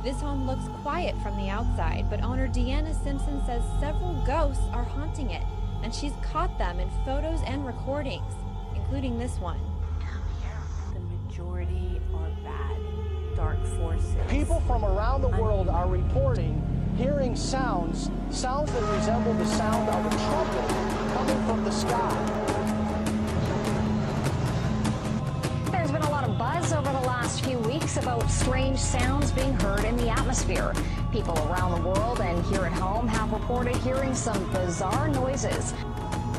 This home looks quiet from the outside, but owner Deanna Simpson says several ghosts are haunting it, and she's caught them in photos and recordings, including this one. The majority are bad, dark forces. People from around the world are reporting hearing sounds that resemble the sound of a trumpet coming from the sky. There's been a lot of buzz over the last few weeks about strange sounds being heard in the atmosphere. People around the world and here at home have reported hearing some bizarre noises.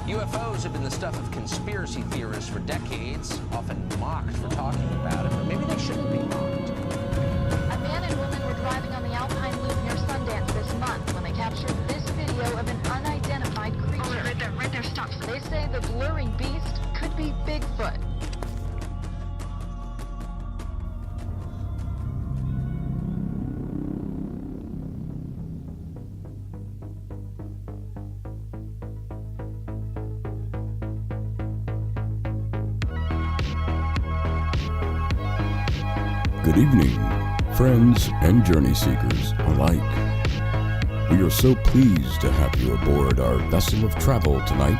UFOs have been the stuff of conspiracy theorists for decades, often mocked for talking about it, but maybe they shouldn't be mocked. A man and woman were driving on the Alpine Loop near Sundance this month when they captured this video of an unidentified creature. Oh, right there, stop. They say the blurring beast could be Bigfoot. Good evening, friends and journey seekers alike. We are so pleased to have you aboard our vessel of travel tonight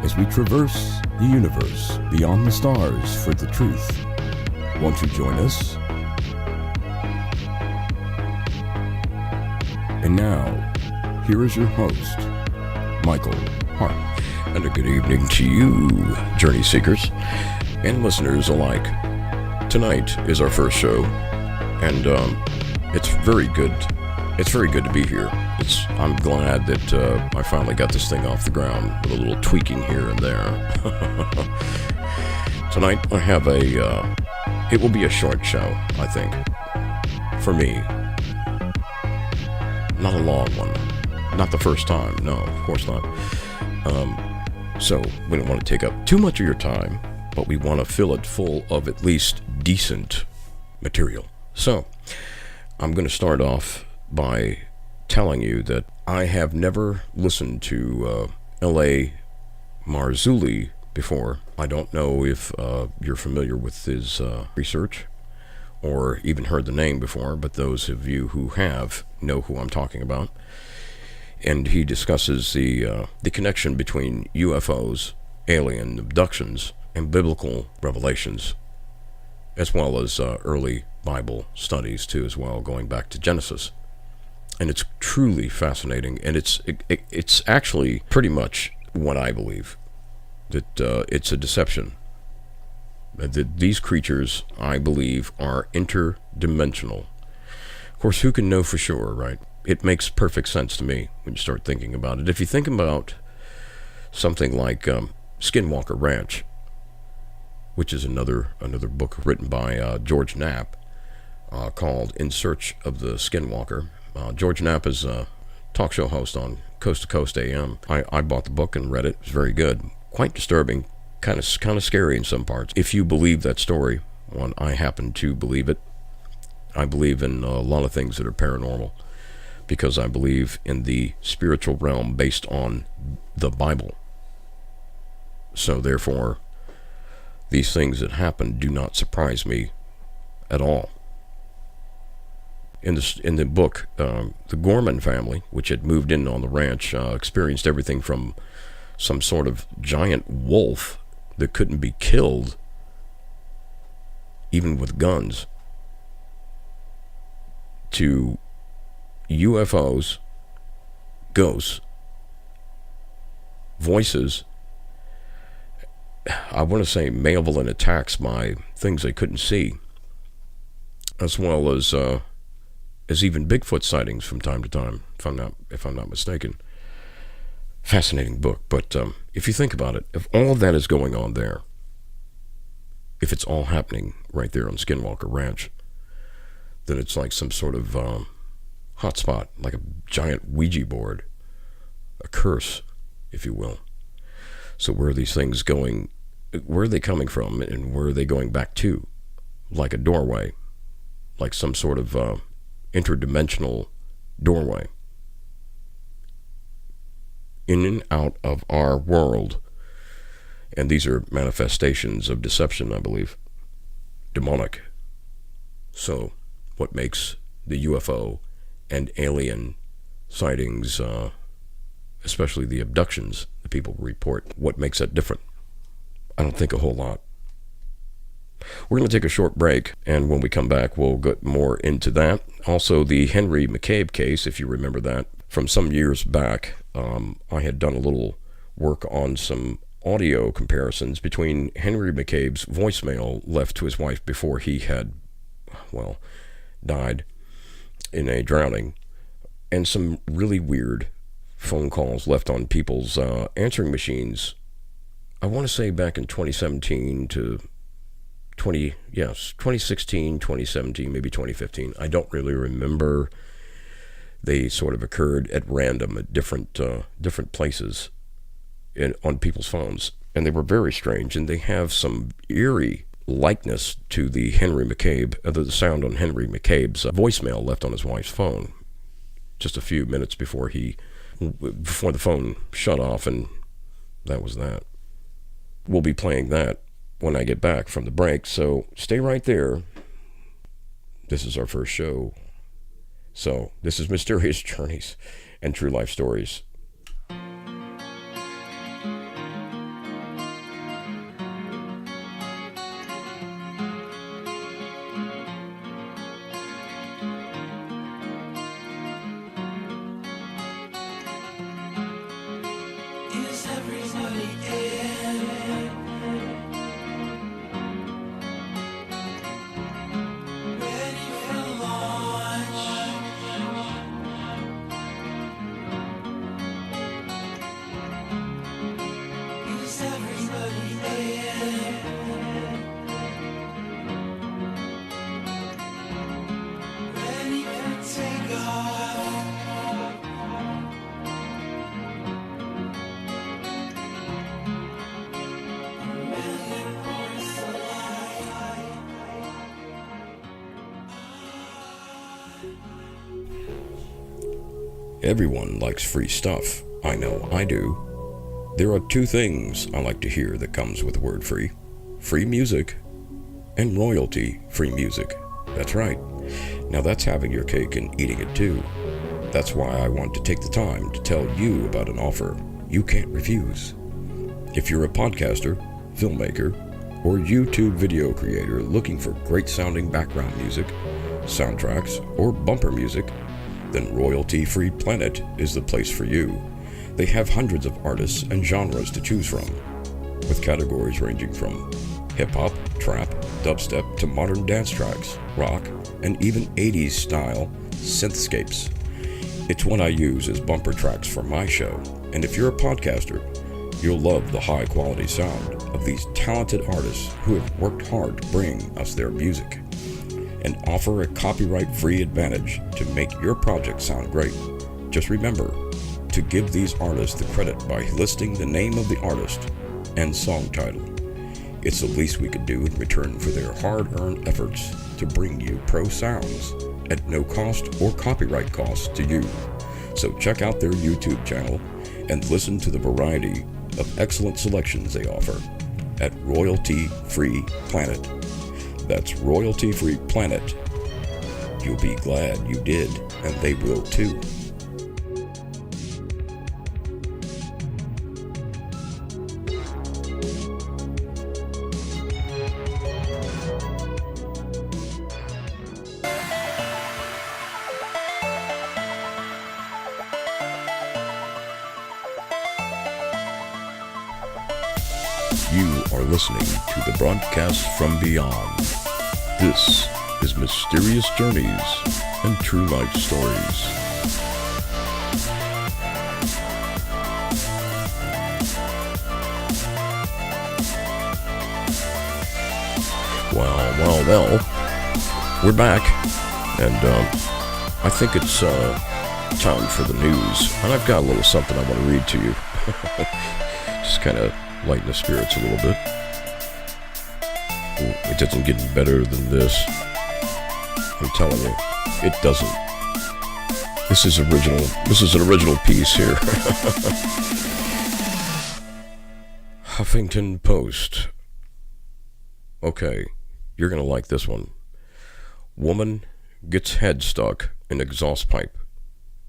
as we traverse the universe beyond the stars for the truth. Won't you join us? And now, here is your host, Michael Hart. And a good evening to you, journey seekers and listeners alike. Tonight is our first show, and it's very good. It's very good to be here. I'm glad that I finally got this thing off the ground with a little tweaking here and there. Tonight I have it will be a short show, I think, for me. Not a long one. Not the first time. No, of course not. So we don't want to take up too much of your time, but we want to fill it full of at least decent material. So, I'm going to start off by telling you that I have never listened to L.A. Marzulli before. I don't know if you're familiar with his research or even heard the name before, but those of you who have know who I'm talking about. And he discusses the connection between UFOs, alien abductions, and biblical revelations, as well as early Bible studies too, as well, going back to Genesis. And it's truly fascinating, and it's actually pretty much what I believe, that it's a deception. That these creatures, I believe, are interdimensional. Of course, who can know for sure, right? It makes perfect sense to me when you start thinking about it. If you think about something like Skinwalker Ranch, which is another book written by George Knapp called In Search of the Skinwalker. George Knapp is a talk show host on Coast to Coast AM. I bought the book and read it. It was very good. Quite disturbing, kind of scary in some parts. If you believe that story, well, I happen to believe it. I believe in a lot of things that are paranormal because I believe in the spiritual realm based on the Bible. So therefore, these things that happen do not surprise me at all. In the book, the Gorman family, which had moved in on the ranch, experienced everything from some sort of giant wolf that couldn't be killed, even with guns, to UFOs, ghosts, voices, I want to say malevolent attacks by things they couldn't see, as well as even Bigfoot sightings from time to time, if I'm not mistaken. Fascinating book, but if you think about it, if all of that is going on there, if it's all happening right there on Skinwalker Ranch, then it's like some sort of hotspot, like a giant Ouija board, a curse, if you will. So where are these things going? Where are they coming from, and where are they going back to? Like a doorway, like some sort of interdimensional doorway. In and out of our world. And these are manifestations of deception, I believe. Demonic. So, what makes the UFO and alien sightings, especially the abductions that people report, what makes that different? I don't think a whole lot. We're going to take a short break, and when we come back, we'll get more into that. Also, the Henry McCabe case, if you remember that, from some years back, I had done a little work on some audio comparisons between Henry McCabe's voicemail left to his wife before he had, well, died in a drowning, and some really weird phone calls left on people's answering machines. I want to say back in 2017 to 2016, 2017, maybe 2015. I don't really remember. They sort of occurred at random at different places on people's phones, and they were very strange, and they have some eerie likeness to the Henry McCabe, the sound on Henry McCabe's voicemail left on his wife's phone just a few minutes before the phone shut off, and that was that. We'll be playing that when I get back from the break, so stay right there. This is our first show. So, this is Mysterious Journeys and True Life Stories. Everyone likes free stuff. I know I do. There are two things I like to hear that comes with the word free. Free music and royalty-free music. That's right. Now that's having your cake and eating it too. That's why I want to take the time to tell you about an offer you can't refuse. If you're a podcaster, filmmaker, or YouTube video creator looking for great sounding background music, soundtracks, or bumper music, then Royalty Free Planet is the place for you. They have hundreds of artists and genres to choose from, with categories ranging from hip-hop, trap, dubstep to modern dance tracks, rock, and even 80s style synthscapes. It's what I use as bumper tracks for my show, and if you're a podcaster, you'll love the high quality sound of these talented artists who have worked hard to bring us their music and offer a copyright-free advantage to make your project sound great. Just remember to give these artists the credit by listing the name of the artist and song title. It's the least we could do in return for their hard-earned efforts to bring you pro sounds at no cost or copyright cost to you. So check out their YouTube channel and listen to the variety of excellent selections they offer at Royalty Free Planet. That's Royalty Free Planet. You'll be glad you did, and they will too. You are listening to the broadcast from beyond. This is Mysterious Journeys and True Life Stories. Well, we're back, and I think it's time for the news, and I've got a little something I want to read to you. Just kind of lighten the spirits a little bit. It doesn't get any better than this. I'm telling you, it doesn't. This is original. This is an original piece here. Huffington Post. Okay, you're gonna like this one. Woman gets head stuck in exhaust pipe.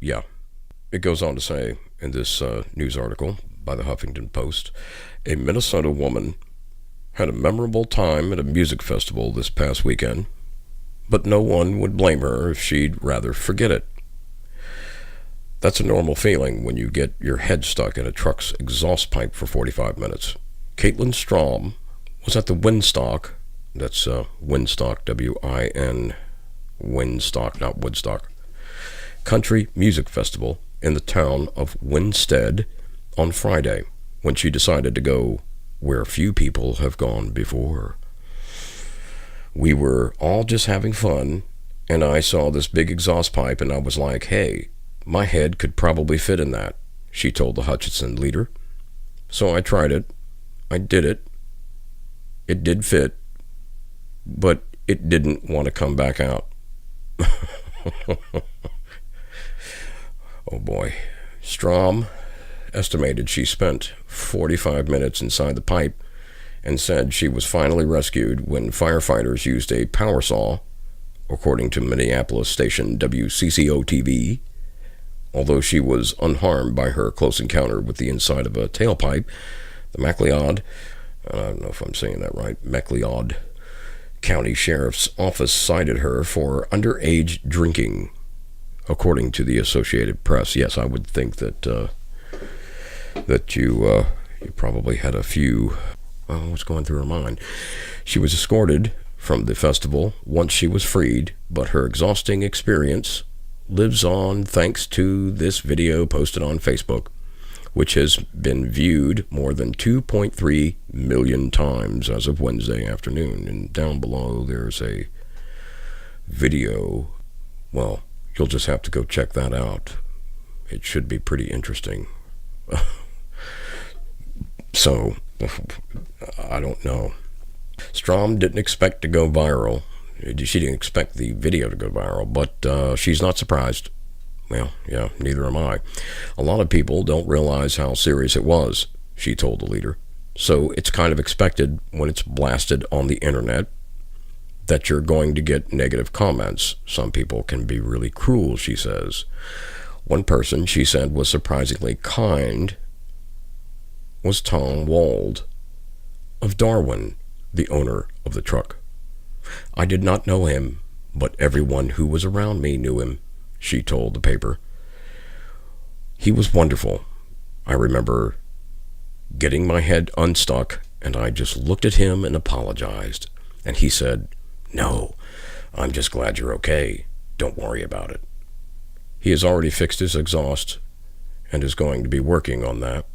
Yeah. It goes on to say in this news article by the Huffington Post, a Minnesota woman had a memorable time at a music festival this past weekend, but no one would blame her if she'd rather forget it. That's a normal feeling when you get your head stuck in a truck's exhaust pipe for 45 minutes. Caitlin Strom was at the Winstock, that's Winstock, W-I-N, Winstock, not Woodstock, Country Music Festival in the town of Winstead on Friday, when she decided to go where few people have gone before. We were all just having fun, and I saw this big exhaust pipe, and I was like, hey, my head could probably fit in that, she told the Hutchinson leader. So I tried it. I did it. It did fit, but it didn't want to come back out. Oh boy. Strom estimated she spent 45 minutes inside the pipe and said she was finally rescued when firefighters used a power saw, according to Minneapolis station WCCO-TV. Although she was unharmed by her close encounter with the inside of a tailpipe, the McLeod, I don't know if I'm saying that right, McLeod County Sheriff's Office cited her for underage drinking, according to the Associated Press. Yes, I would think that you probably had a few. What's going through her mind? She was escorted from the festival once she was freed, but her exhausting experience lives on thanks to this video posted on Facebook, which has been viewed more than 2.3 million times as of Wednesday afternoon. And down below there's a video. Well, you'll just have to go check that out. It should be pretty interesting. So, I don't know. Strom didn't expect to go viral. She didn't expect the video to go viral, but she's not surprised. Well, yeah, neither am I. A lot of people don't realize how serious it was, she told the leader. So it's kind of expected when it's blasted on the internet that you're going to get negative comments. Some people can be really cruel, she says. One person, she said, was surprisingly kind was Tom Wald of Darwin, the owner of the truck. I did not know him, but everyone who was around me knew him, she told the paper. He was wonderful. I remember getting my head unstuck, and I just looked at him and apologized. And he said, "No, I'm just glad you're okay. Don't worry about it." He has already fixed his exhaust and is going to be working on that.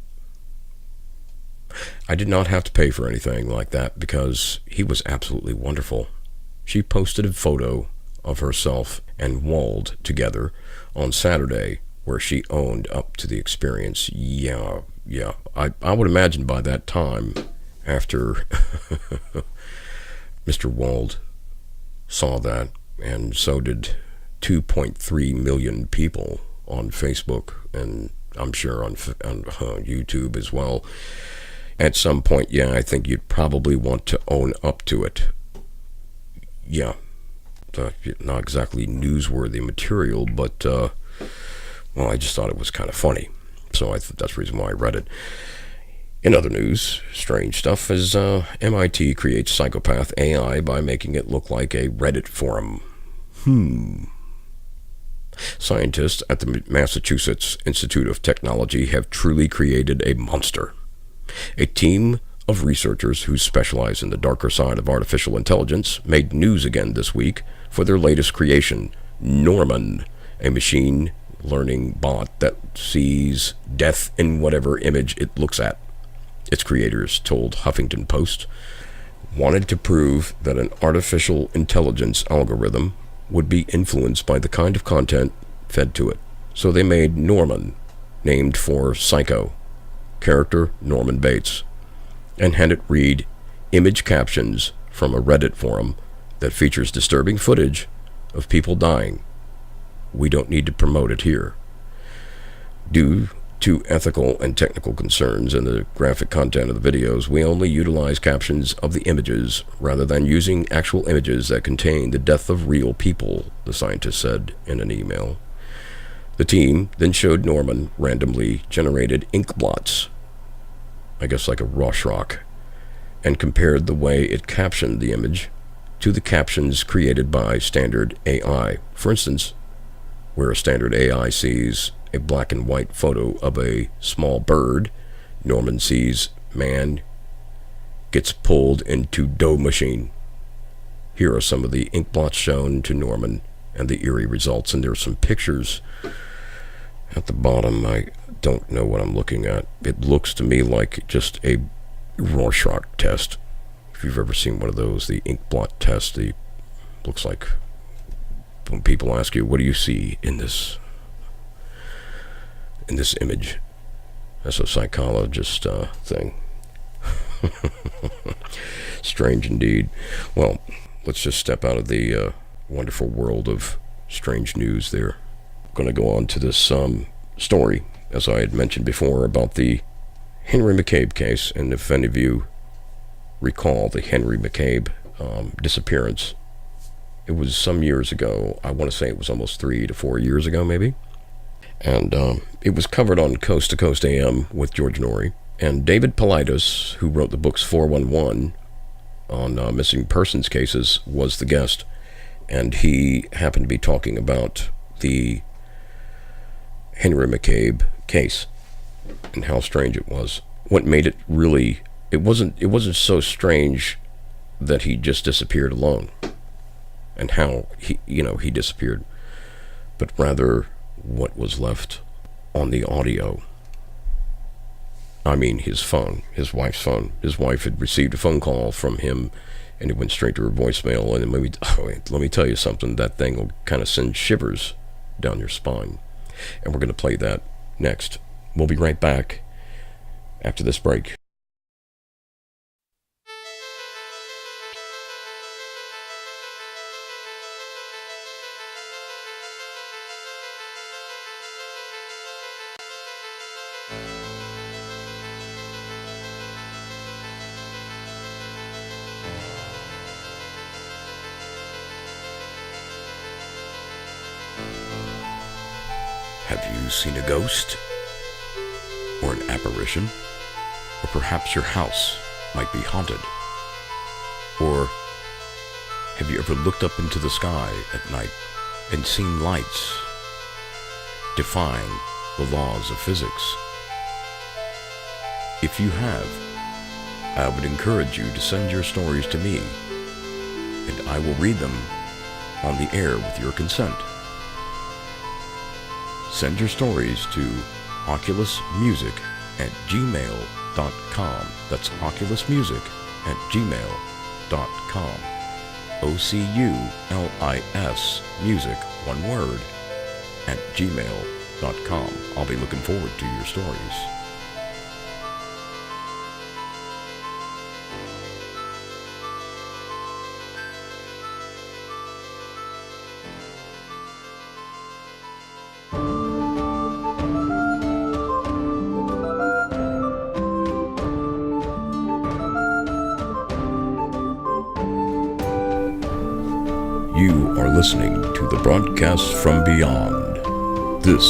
I did not have to pay for anything like that because he was absolutely wonderful. She posted a photo of herself and Wald together on Saturday where she owned up to the experience. Yeah. I would imagine by that time, after Mr. Wald saw that, and so did 2.3 million people on Facebook, and I'm sure on YouTube as well. At some point, yeah, I think you'd probably want to own up to it. Yeah. Not exactly newsworthy material, but, well, I just thought it was kind of funny. So that's the reason why I read it. In other news, strange stuff is MIT creates psychopath AI by making it look like a Reddit forum. Scientists at the Massachusetts Institute of Technology have truly created a monster. A team of researchers who specialize in the darker side of artificial intelligence made news again this week for their latest creation, Norman, a machine learning bot that sees death in whatever image it looks at. Its creators told Huffington Post, wanted to prove that an artificial intelligence algorithm would be influenced by the kind of content fed to it. So they made Norman, named for Psycho, character Norman Bates, and had it read image captions from a Reddit forum that features disturbing footage of people dying. We don't need to promote it here. Due to ethical and technical concerns in the graphic content of the videos, we only utilize captions of the images rather than using actual images that contain the death of real people, the scientist said in an email. The team then showed Norman randomly generated ink blots, I guess like a Rorschach, and compared the way it captioned the image to the captions created by standard AI. For instance, where a standard AI sees a black and white photo of a small bird, Norman sees man gets pulled into dough machine. Here are some of the ink blots shown to Norman and the eerie results, and there's some pictures at the bottom. I don't know what I'm looking at. It looks to me like just a Rorschach test. If you've ever seen one of those, the ink blot test, looks like when people ask you, what do you see in this image? That's a psychologist thing. Strange indeed. Well, let's just step out of the wonderful world of strange news there. I'm going to go on to this story, as I had mentioned before, about the Henry McCabe case. And if any of you recall the Henry McCabe disappearance, it was some years ago. I want to say it was almost 3 to 4 years ago, maybe. And it was covered on Coast to Coast AM with George Norrie. And David Paulides, who wrote the books 411 on missing persons cases, was the guest. And he happened to be talking about the Henry McCabe case and how strange it was. What made it really, it wasn't so strange that he just disappeared alone and how he disappeared, but rather what was left on the audio. I mean, his phone, his wife's phone. His wife had received a phone call from him, and it went straight to her voicemail. And let me tell you something. That thing will kind of send shivers down your spine. And we're going to play that next. We'll be right back after this break. Have you seen a ghost? Or an apparition? Or perhaps your house might be haunted? Or have you ever looked up into the sky at night and seen lights defying the laws of physics? If you have, I would encourage you to send your stories to me, and I will read them on the air with your consent. Send your stories to oculusmusic@gmail.com. That's oculusmusic@gmail.com. OCULIS music, one word, @gmail.com. I'll be looking forward to your stories. You are listening to the broadcast from beyond. This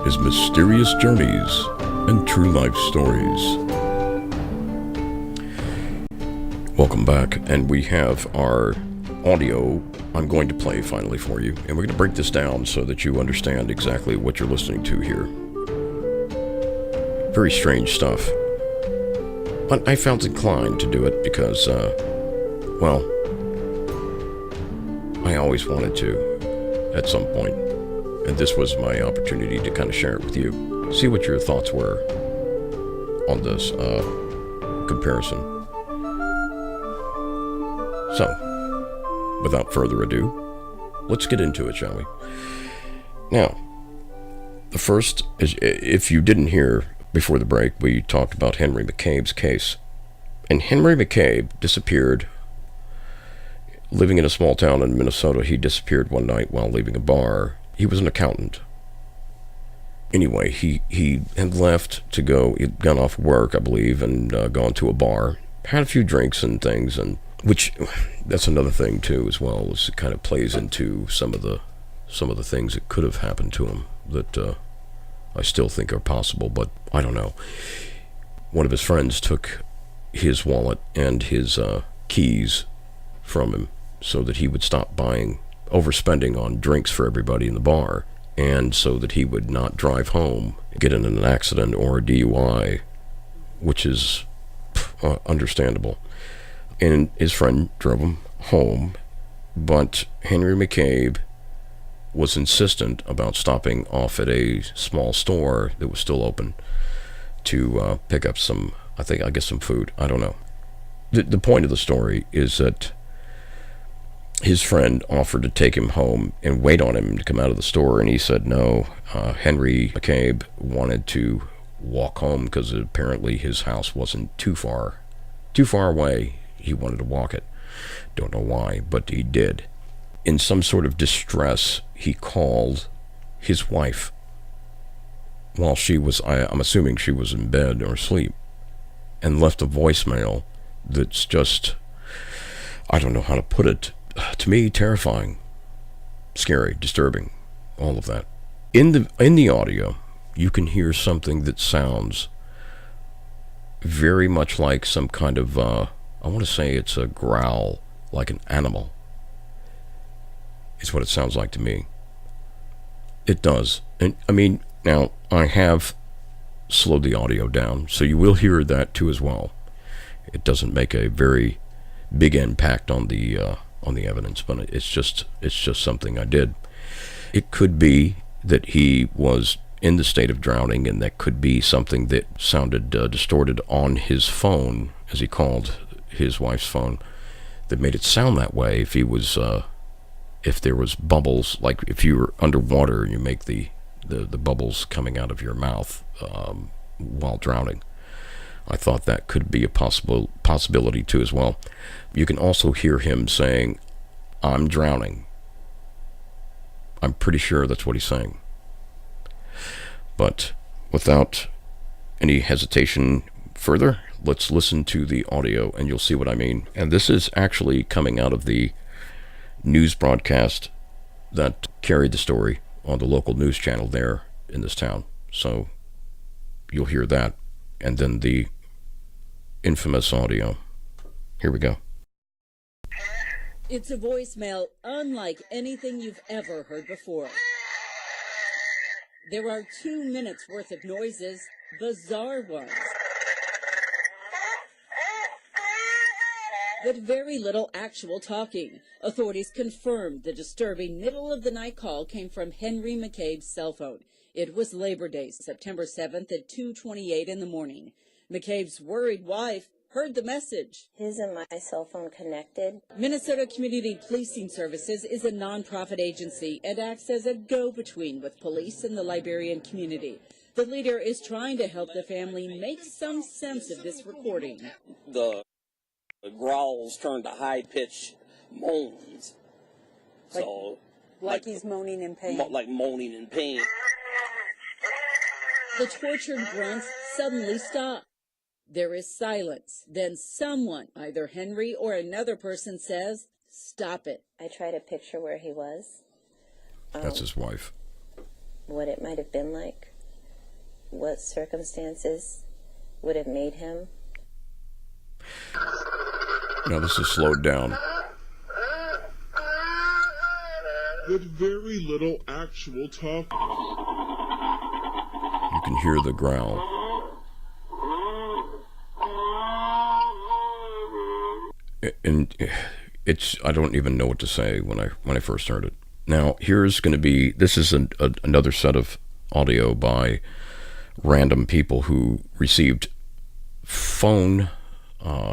is Mysterious Journeys and True Life Stories. Welcome back, and we have our audio I'm going to play finally for you, and we're going to break this down so that you understand exactly what you're listening to here. Very strange stuff. But I felt inclined to do it because, I always wanted to at some point, and this was my opportunity to kind of share it with you. See what your thoughts were on this comparison. So, without further ado, let's get into it, shall we? Now, the first is, if you didn't hear before the break, we talked about Henry McCabe's case. And Henry McCabe disappeared. Living in a small town in Minnesota, he disappeared one night while leaving a bar. He was an accountant. Anyway, he had left to go. He'd gone off work, I believe, and gone to a bar, had a few drinks and things, and which that's another thing too, as well, is it kind of plays into some of the things that could have happened to him that I still think are possible, but I don't know. One of his friends took his wallet and his keys from him so that he would stop overspending on drinks for everybody in the bar, and so that he would not drive home, get in an accident or a DUI, which is understandable. And his friend drove him home, but Henry McCabe was insistent about stopping off at a small store that was still open to pick up some food. I don't know. The point of the story is that his friend offered to take him home and wait on him to come out of the store, and he said no. Henry McCabe wanted to walk home because apparently his house wasn't too far away. He wanted to walk it. Don't know why, but he did. In some sort of distress, he called his wife while she was, I'm assuming she was in bed or asleep, and left a voicemail that's just, I don't know how to put it, to me, terrifying, scary, disturbing, all of that. In the audio, you can hear something that sounds very much like some kind of, I want to say it's a growl, like an animal. It's what it sounds like to me. It does. And I mean, now, I have slowed the audio down, so you will hear that too as well. It doesn't make a very big impact on the evidence, but it's just something I did. It could be that he was in the state of drowning, and that could be something that sounded distorted on his phone as he called his wife's phone, that made it sound that way. If he was, if there was bubbles, like if you were underwater and you make the bubbles coming out of your mouth while drowning. I thought that could be a possibility too as well. You can also hear him saying, "I'm drowning." I'm pretty sure that's what he's saying. But without any hesitation further, let's listen to the audio and you'll see what I mean. And this is actually coming out of the news broadcast that carried the story on the local news channel there in this town. So you'll hear that, and then the infamous audio. Here we go. It's a voicemail unlike anything you've ever heard before. There are 2 minutes worth of noises, bizarre ones, but very little actual talking. Authorities confirmed the disturbing middle-of-the-night call came from Henry McCabe's cell phone. It was Labor Day, September 7th at 2:28 in the morning. McCabe's worried wife heard the message. His and my cell phone connected. Minnesota Community Policing Services is a nonprofit agency and acts as a go-between with police and the Liberian community. The leader is trying to help the family make some sense of this recording. The growls turned to high-pitched moans. Like he's moaning in pain. Like moaning in pain. The tortured grunts suddenly stop. There is silence. Then someone, either Henry or another person, says, "Stop it." I try to picture where he was. That's his wife. What it might have been like. What circumstances would have made him. Now this is slowed down. With very little actual talk. You can hear the growl. And I don't even know what to say when I first heard it. Now, this is another set of audio by random people who received phone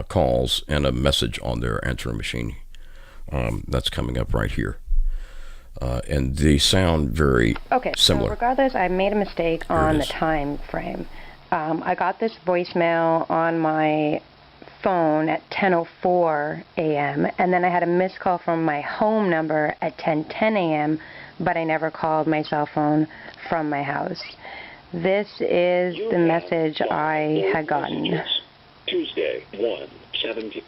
calls and a message on their answering machine. That's coming up right here. And they sound very similar. So regardless, I made a mistake on the time frame. I got this voicemail on my phone at 10:04 a.m. and then I had a missed call from my home number at 10:10 a.m. but I never called my cell phone from my house. This is the message I had gotten. Tuesday, 1:70.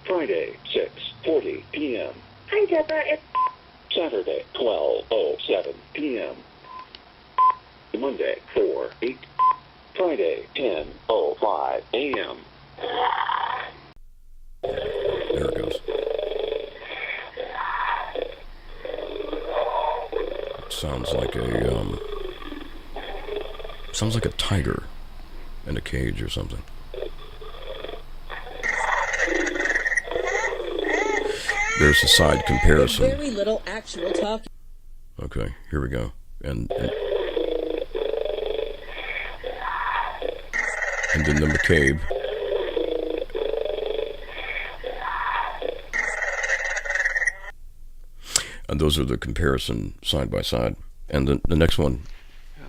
Friday, 6:40 p.m. Hi, Deborah. It's Saturday, 12:07 p.m. Monday, 4:08. Friday, 10:05 a.m. There it goes. It sounds like a tiger in a cage or something. There's a side comparison. Very little actual talking. Okay, here we go. And then the McCabe. And those are the comparison side by side. And the next one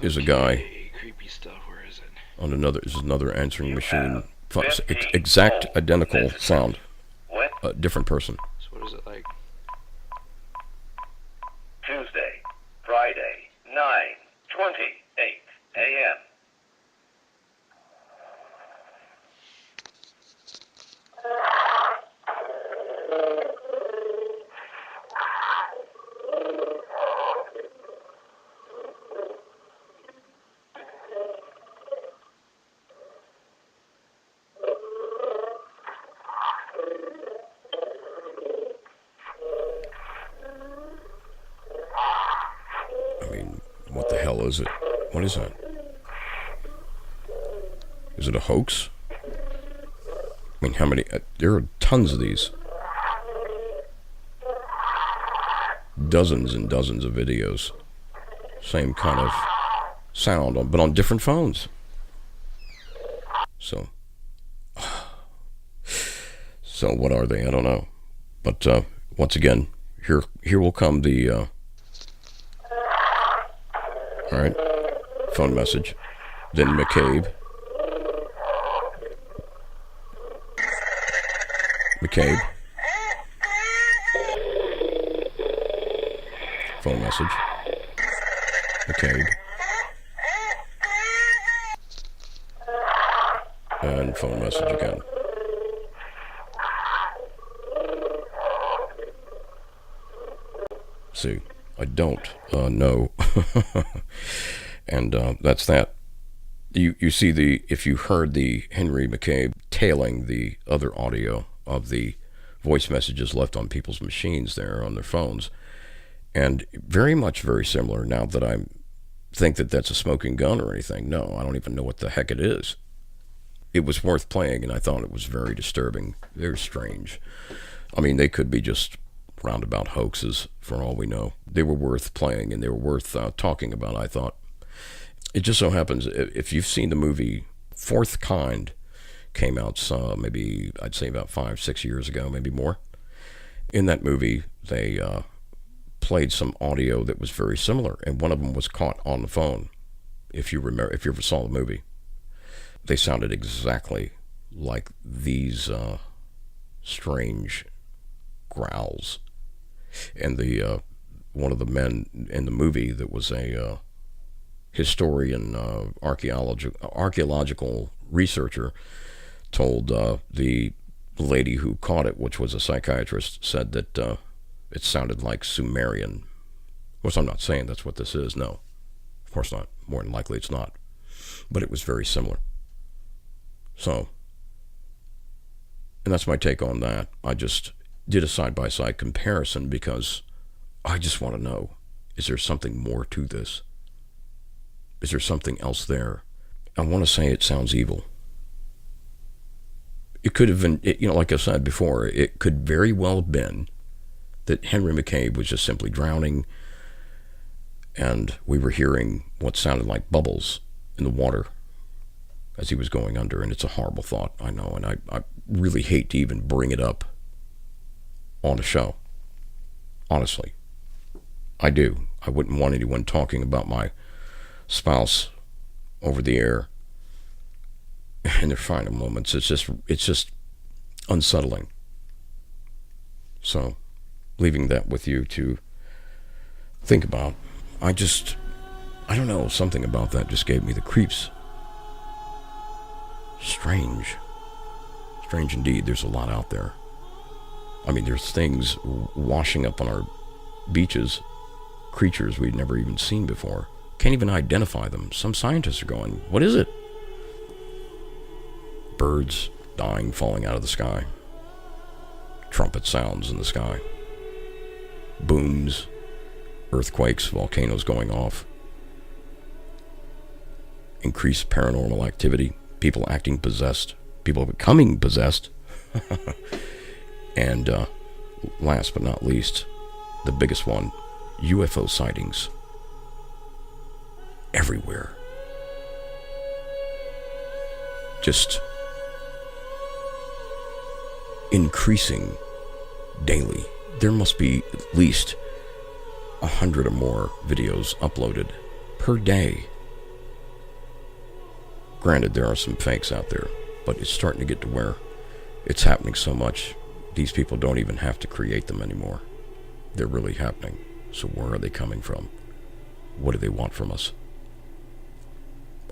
is a guy creepy stuff. Where is it? On another answering machine. Exact identical sound. Different person. So what is it like? Tuesday, Friday, 9:28 a.m. What the hell is it? What is that? Is it a hoax? I mean, how many? There are tons of these. Dozens and dozens of videos. Same kind of sound, but on different phones. So what are they? I don't know. But once again, here will come the... all right, phone message. Then McCabe. Phone message. McCabe. And phone message again. See, I don't know. And that's that. You see if you heard the Henry McCabe tailing the other audio of the voice messages left on people's machines there on their phones, and very similar. Now that I think that that's a smoking gun or anything, no, I don't even know what the heck it is. It was worth playing, and I thought it was very disturbing, very strange. I mean, they could be just roundabout hoaxes for all we know. They were worth playing, and they were worth talking about, I thought. It just so happens, if you've seen the movie Fourth Kind, came out maybe, I'd say about 5-6 years ago, maybe more. In that movie, they played some audio that was very similar, and one of them was caught on the phone. If you ever saw the movie, they sounded exactly like these strange growls. And the one of the men in the movie that was a historian, archaeological researcher, told the lady who caught it, which was a psychiatrist, said that it sounded like Sumerian. Of course, I'm not saying that's what this is. No, of course not. More than likely it's not. But it was very similar. So, and that's my take on that. I just did a side-by-side comparison because I just want to know, is there something more to this? Is there something else there? I want to say it sounds evil. It could have been, like I said before, it could very well have been that Henry McCabe was just simply drowning, and we were hearing what sounded like bubbles in the water as he was going under. And it's a horrible thought, I know, and I really hate to even bring it up on a show. Honestly, I do. I wouldn't want anyone talking about my spouse over the air in their final moments. It's just unsettling. So, leaving that with you to think about. I I don't know, something about that just gave me the creeps. Strange. Strange indeed. There's a lot out there. I mean, there's things washing up on our beaches, creatures we'd never even seen before. Can't even identify them. Some scientists are going, what is it? Birds dying, falling out of the sky. Trumpet sounds in the sky. Booms, earthquakes, volcanoes going off. Increased paranormal activity. People acting possessed. People becoming possessed. And last but not least, the biggest one, UFO sightings. Everywhere. Just increasing daily. There must be at least 100 or more videos uploaded per day. Granted, there are some fakes out there, but it's starting to get to where it's happening so much, these people don't even have to create them anymore. They're really happening. So where are they coming from? What do they want from us?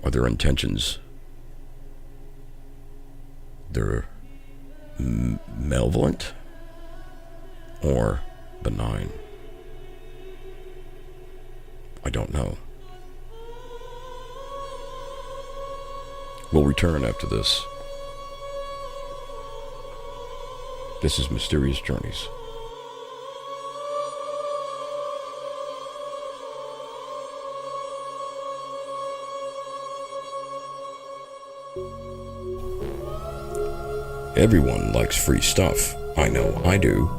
Are their intentions they're malevolent or benign? I don't know. We'll return after this. This is Mysterious Journeys. Everyone likes free stuff. I know I do.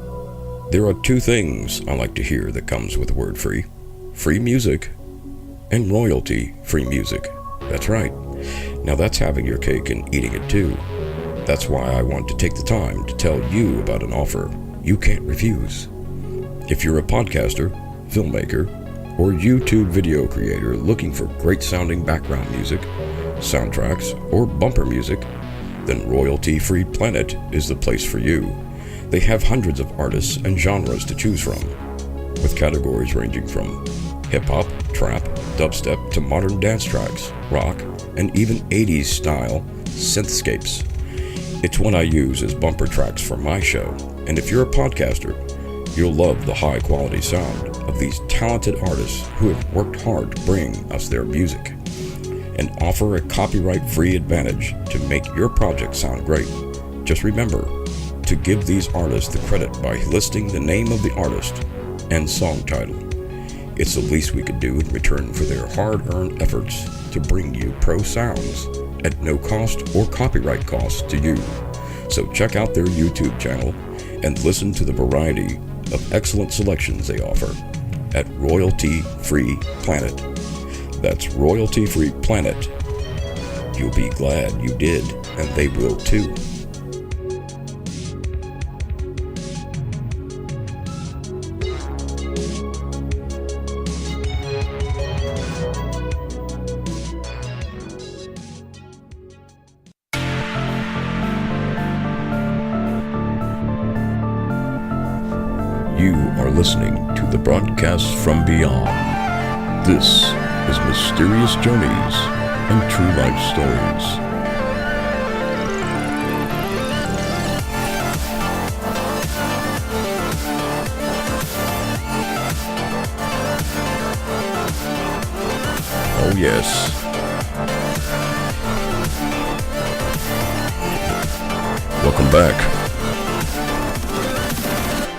There are two things I like to hear that comes with the word free. Free music and royalty-free music. That's right. Now that's having your cake and eating it too. That's why I want to take the time to tell you about an offer you can't refuse. If you're a podcaster, filmmaker, or YouTube video creator looking for great sounding background music, soundtracks, or bumper music, then Royalty-Free Planet is the place for you. They have hundreds of artists and genres to choose from, with categories ranging from hip-hop, trap, dubstep to modern dance tracks, rock, and even 80s style synthscapes. It's what I use as bumper tracks for my show, and if you're a podcaster, you'll love the high quality sound of these talented artists who have worked hard to bring us their music and offer a copyright-free advantage to make your project sound great. Just remember to give these artists the credit by listing the name of the artist and song title. It's the least we could do in return for their hard-earned efforts to bring you pro sounds at no cost or copyright cost to you. So check out their YouTube channel and listen to the variety of excellent selections they offer at Royalty Free Planet. That's Royalty Free Planet. You'll be glad you did, and they will too. You are listening to the broadcast from beyond. This is Mysterious Journeys and True Life Stories. Oh yes. Welcome back.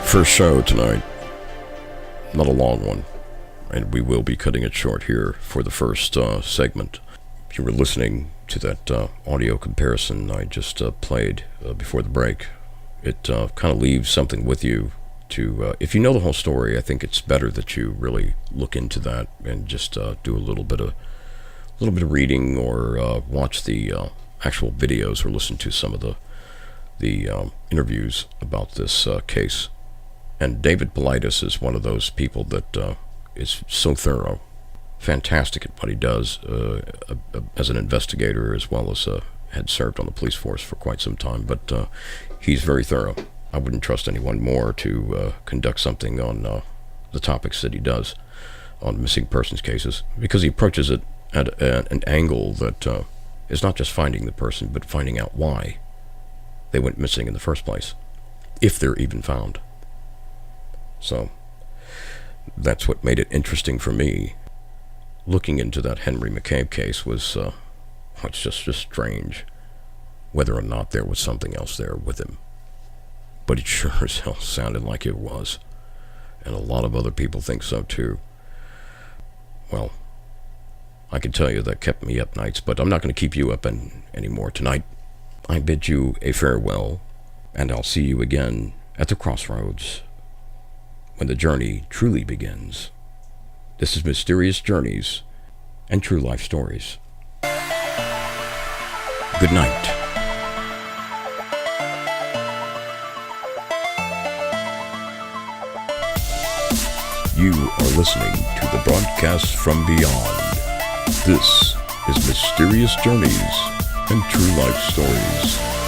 First show tonight. Not a long one. And we will be cutting it short here for the first segment. If you were listening to that audio comparison I just played before the break, it kind of leaves something with you to, if you know the whole story, I think it's better that you really look into that and just do a little bit of reading or watch the actual videos or listen to some of the interviews about this case. And David Paulides is one of those people that is so thorough, fantastic at what he does as an investigator, as well as had served on the police force for quite some time. But he's very thorough. I wouldn't trust anyone more to conduct something on the topics that he does. on missing persons cases, because he approaches it at an angle that is not just finding the person, but finding out why they went missing in the first place, if they're even found. So that's what made it interesting for me. Looking into that Henry McCabe case was it's just strange, whether or not there was something else there with him. But it sure as hell sounded like it was. And a lot of other people think so too. Well, I can tell you that kept me up nights, but I'm not going to keep you up anymore tonight. I bid you a farewell, and I'll see you again at the crossroads when the journey truly begins. This is Mysterious Journeys and True Life Stories. Good night. You are listening to the broadcast from beyond. This is Mysterious Journeys and True Life Stories.